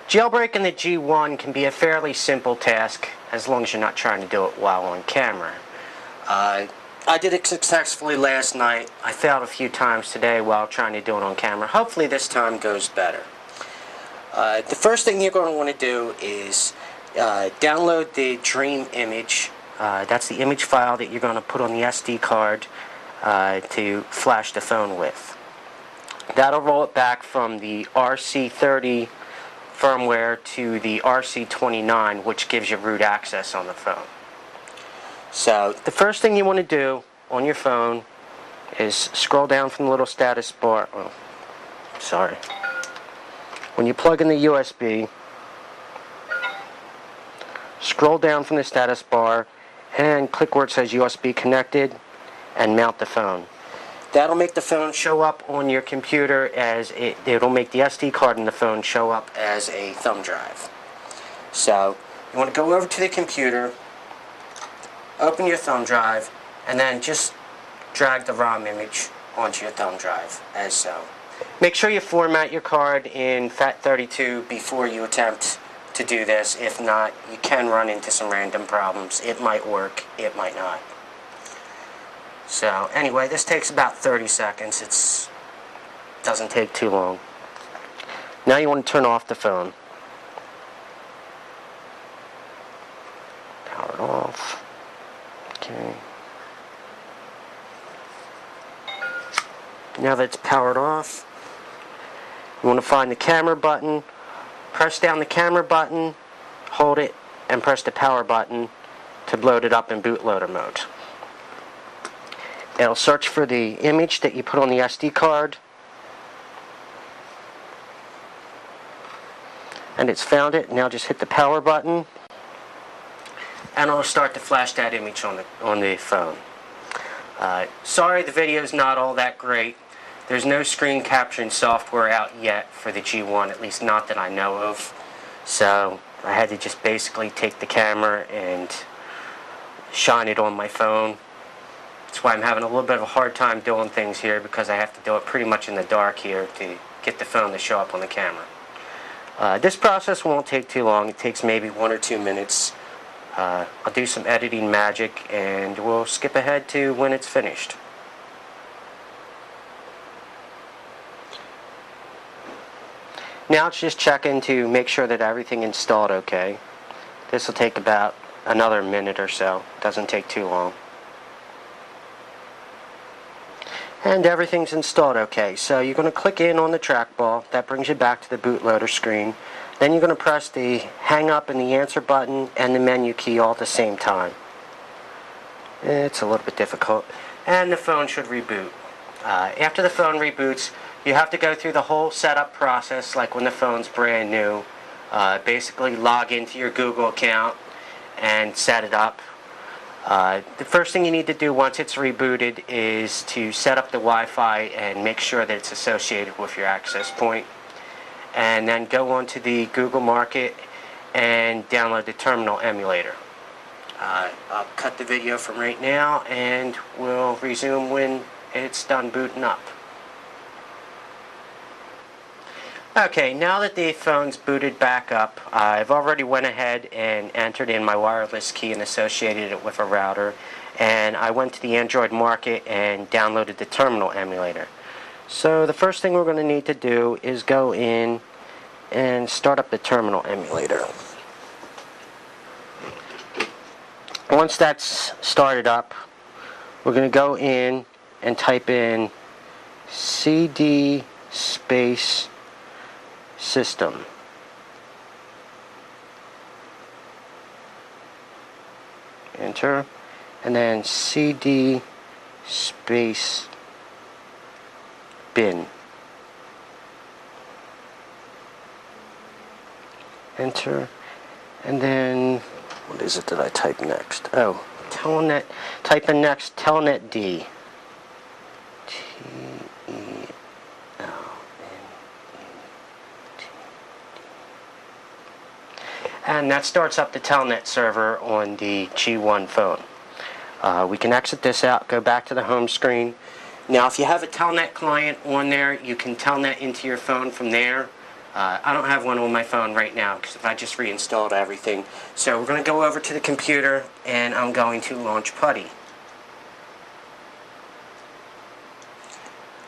Jailbreaking the G1 can be a fairly simple task as long as you're not trying to do it while on camera. I did it successfully last night. I failed a few times today while trying to do it on camera. Hopefully this time goes better. The first thing you're going to want to do is download the Dream image. That's the image file that you're going to put on the SD card to flash the phone with. That'll roll it back from the RC30 firmware to the RC29, which gives you root access on the phone. So the first thing you want to do on your phone is scroll down from the little status bar. Oh, sorry. When you plug in the USB, scroll down from the status bar and click where it says USB connected and mount the phone. That'll make the phone show up on your computer as it'll make the SD card in the phone show up as a thumb drive. So you want to go over to the computer, open your thumb drive, and then just drag the ROM image onto your thumb drive as so. Make sure you format your card in FAT32 before you attempt to do this. If not, you can run into some random problems. It might work, it might not. So anyway, this takes about 30 seconds. It doesn't take too long. Now you want to turn off the phone. Power it off. Okay. Now that it's powered off, you want to find the camera button, press down the camera button, hold it, and press the power button to load it up in bootloader mode. It'll search for the image that you put on the SD card, and it's found it. Now just hit the power button, and it'll start to flash that image on the phone. Sorry the video's not all that great. There's no screen capturing software out yet for the G1, at least not that I know of. So I had to just basically take the camera and shine it on my phone. That's why I'm having a little bit of a hard time doing things here, because I have to do it pretty much in the dark here to get the phone to show up on the camera. This process won't take too long. It takes maybe 1 or 2 minutes. I'll do some editing magic and we'll skip ahead to when it's finished. Now it's just checking to make sure that everything installed okay. This will take about another minute or so. Doesn't take too long. And everything's installed okay. So you're going to click in on the trackball. That brings you back to the bootloader screen. Then you're going to press the hang up and the answer button and the menu key all at the same time. It's a little bit difficult. And the phone should reboot. After the phone reboots, you have to go through the whole setup process like when the phone's brand new. Basically log into your Google account and set it up. The first thing you need to do once it's rebooted is to set up the Wi-Fi and make sure that it's associated with your access point. And then go onto the Google Market and download the terminal emulator. I'll cut the video from right now and we'll resume when it's done booting up. Okay, now that the phone's booted back up, I've already went ahead and entered in my wireless key and associated it with a router, and I went to the Android market and downloaded the terminal emulator. So the first thing we're going to need to do is go in and start up the terminal emulator. Once that's started up, we're going to go in and type in CD space system. Enter, and then CD space bin. Enter, and then what is it that I type next? Oh, Telnet. Type in next Telnet D. And that starts up the Telnet server on the G1 phone. We can exit this out, go back to the home screen. Now if you have a Telnet client on there, you can Telnet into your phone from there. I don't have one on my phone right now because if I just reinstalled everything. So we're going to go over to the computer and I'm going to launch PuTTY.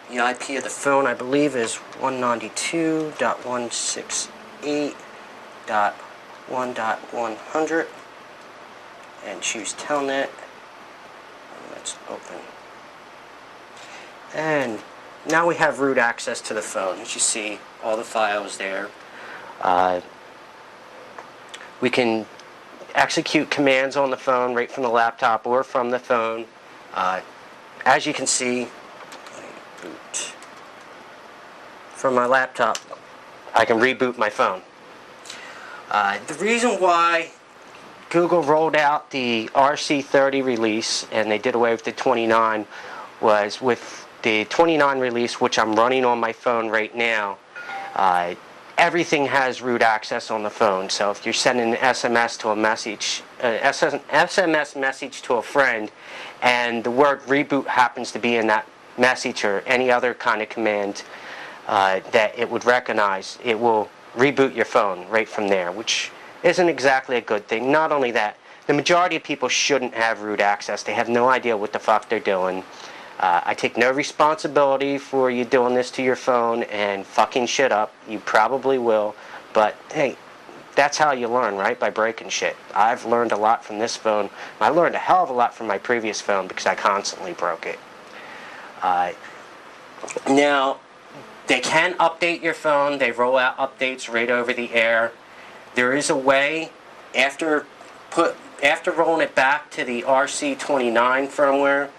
The IP of the phone, I believe, is 192.168.1.100 and choose Telnet. Let's open. And now we have root access to the phone. As you see, all the files there. We can execute commands on the phone right from the laptop or from the phone. As you can see, boot from my laptop, I can reboot my phone. The reason why Google rolled out the RC30 release and they did away with the 29 was with the 29 release, which I'm running on my phone right now. Everything has root access on the phone. So if you're sending an SMS to a message, SMS message to a friend, and the word reboot happens to be in that message or any other kind of command that it would recognize, it will reboot your phone right from there, which isn't exactly a good thing. Not only that, the majority of people shouldn't have root access. They have no idea what the fuck they're doing. I take no responsibility for you doing this to your phone and fucking shit up. You probably will, but hey, that's how you learn, right? By breaking shit. I've learned a lot from this phone. I learned a hell of a lot from my previous phone because I constantly broke it. Now, they can update your phone. They roll out updates right over the air. There is a way, after rolling it back to the RC29 firmware,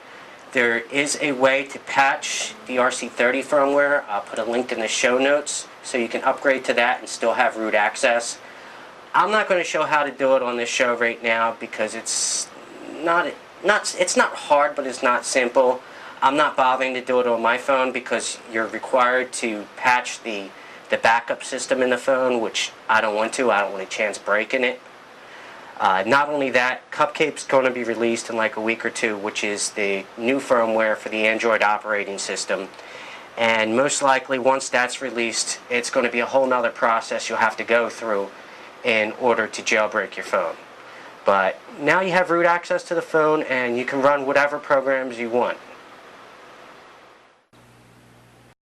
there is a way to patch the RC30 firmware. I'll put a link in the show notes so you can upgrade to that and still have root access. I'm not going to show how to do it on this show right now because it's not hard, but it's not simple. I'm not bothering to do it on my phone because you're required to patch the backup system in the phone, which I don't want to. I don't want a chance breaking it. Not only that, Cupcake's going to be released in like a week or two, which is the new firmware for the Android operating system. And most likely, once that's released, it's going to be a whole nother process you'll have to go through in order to jailbreak your phone. But now you have root access to the phone and you can run whatever programs you want.